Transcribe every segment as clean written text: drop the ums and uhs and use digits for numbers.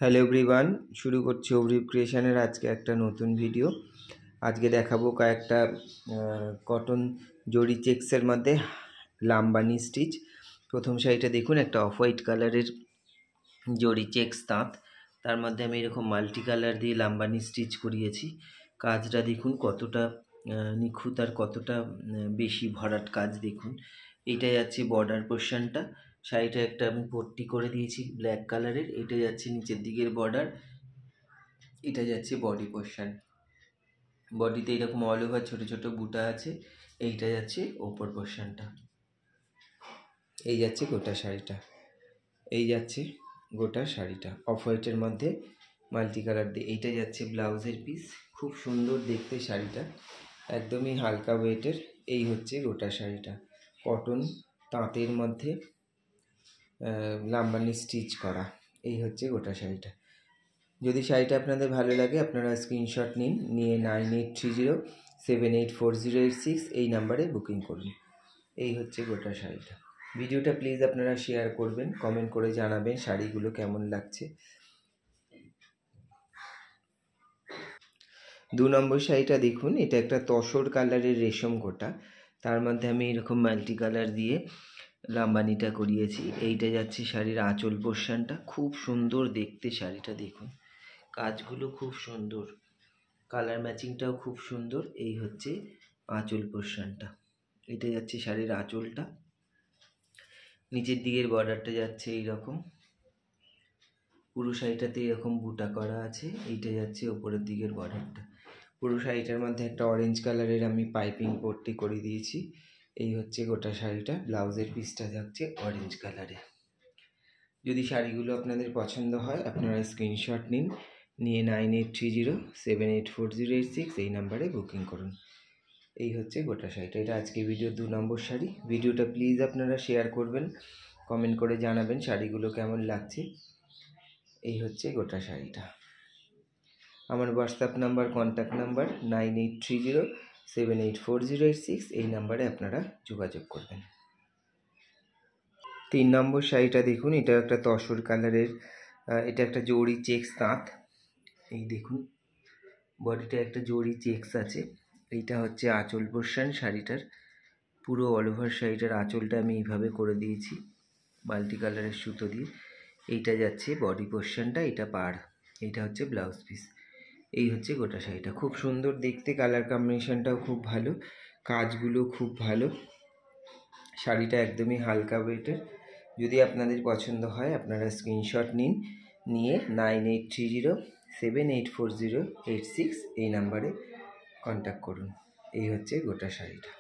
Hello everyone, শুরু করছি অভ্রিভ ক্রিয়েশনের আজকে একটা নতুন ভিডিও। আজকে দেখাবো কয়েকটা কটন জরি চেক্সের মধ্যে লাম্বানি স্টিচ। প্রথম শাড়িটা দেখুন, একটা অফ হোয়াইট কালারের জরি চেক্স তাঁত, তার মধ্যে আমি এরকম মাল্টি কালার দিয়ে লাম্বানি স্টিচ করিয়েছি। কাজটা দেখুন কতটা নিখুঁত আর কতটা বেশি ভরাট কাজ দেখুন। এইটা যাচ্ছে বর্ডার পোর্শনটা, শাড়িটা একটা আমি পট্টি করে দিয়েছি ব্ল্যাক কালারের, এটা যাচ্ছে নিচের দিকের বর্ডার, এটা যাচ্ছে বডি পোর্শন। বডিতে এরকম অল ওভার ছোটো ছোটো বুটা আছে, এইটা যাচ্ছে ওপর পোর্শনটা। এই যাচ্ছে গোটা শাড়িটা, এই যাচ্ছে গোটা শাড়িটা অফ হোয়াইটের মধ্যে মাল্টি কালার দিয়ে। এইটা যাচ্ছে ব্লাউজের পিস, খুব সুন্দর দেখতে শাড়িটা, একদমই হালকা ওয়েটের। এই হচ্ছে গোটা শাড়িটা, কটন তাঁতের মধ্যে লাম্বানি স্টিচ করা। এই হচ্ছে গোটা শাড়িটা। যদি শাড়িটা আপনাদের ভালো লাগে আপনারা স্ক্রিনশট নিন, নিয়ে 9830784086 এই নাম্বারে বুকিং করুন। এই হচ্ছে গোটা শাড়িটা। ভিডিওটা প্লিজ আপনারা শেয়ার করবেন, কমেন্ট করে জানাবেন শাড়িগুলো কেমন লাগছে। 2 নম্বর শাড়িটা দেখুন, এটা একটা তসর কালারের রেশম গোটা, তার মধ্যে আমি এরকম মাল্টি কালার দিয়ে লাম্বানিটা করিয়েছি। এইটা যাচ্ছে শাড়ির আঁচল পোর্শনটা, খুব সুন্দর দেখতে শাড়িটা দেখুন, কাজগুলো খুব সুন্দর, কালার ম্যাচিংটাও খুব সুন্দর। এই হচ্ছে আঁচল পোর্শনটা, এটা যাচ্ছে শাড়ির আঁচলটা, নিচের দিকের বর্ডারটা যাচ্ছে এইরকম, পুরো শাড়িটাতে এরকম বুটা করা আছে। এইটা যাচ্ছে ওপরের দিকের বর্ডারটা। পুরো শাড়িটার মধ্যে একটা অরেঞ্জ কালারের আমি পাইপিং পট্টি করে দিয়েছি। এই হচ্ছে গোটা শাড়িটা, ব্লাউজের পিসটা যাচ্ছে অরেঞ্জ কালারে। যদি শাড়িগুলো আপনাদের পছন্দ হয় আপনারা স্ক্রিনশট নিন, নিয়ে 9830784086 এই নাম্বারে বুকিং করুন। এই হচ্ছে গোটা শাড়িটা। এটা আজকে ভিডিও 2 নম্বর শাড়ি। ভিডিওটা প্লিজ আপনারা শেয়ার করবেন, কমেন্ট করে জানাবেন শাড়িগুলো কেমন লাগছে। এই হচ্ছে গোটা শাড়িটা। আমার হোয়াটসঅ্যাপ নাম্বার, কন্ট্যাক্ট নাম্বার 9830784086 এই নাম্বারে আপনারা যোগাযোগ করবেন। 3 নম্বর শাড়িটা দেখুন, এটা একটা তসর কালারের, এটা একটা জরি চেক্স তাঁত। এই দেখুন বডিটা একটা জরি চেক্স আছে। এইটা হচ্ছে আঁচল পোর্শন শাড়িটার, পুরো অল ওভার শাড়িটার আঁচলটা আমি এইভাবে করে দিয়েছি মাল্টি কালারের সুতো দিয়ে। এইটা যাচ্ছে বডি পোর্শনটা, এটা পাড়, এইটা হচ্ছে ব্লাউজ পিস। এই হচ্ছে গোটা শাড়িটা, খুব সুন্দর দেখতে, কালার কম্বিনেশনটাও খুব ভালো, কাজগুলো খুব ভালো। শাড়িটা একদমই হালকা ওয়েটের। যদি আপনাদের পছন্দ হয় আপনারা স্ক্রিনশট নিন, নিয়ে 9830784086 এই নাম্বারে কন্ট্যাক্ট করুন। এই হচ্ছে গোটা শাড়িটা।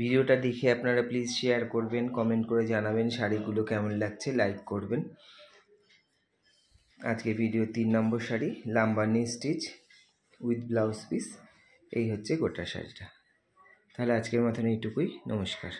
ভিডিওটা দেখে আপনারা প্লিজ শেয়ার করবেন, কমেন্ট করে জানাবেন শাড়িগুলো কেমন লাগছে, লাইক করবেন। আজকে video 3 number sari, Lambani stitch with blouse piece. এই হচ্ছে গোটা শাড়িটা। তাহলে আজকের মতন এইটুকুই, নমস্কার।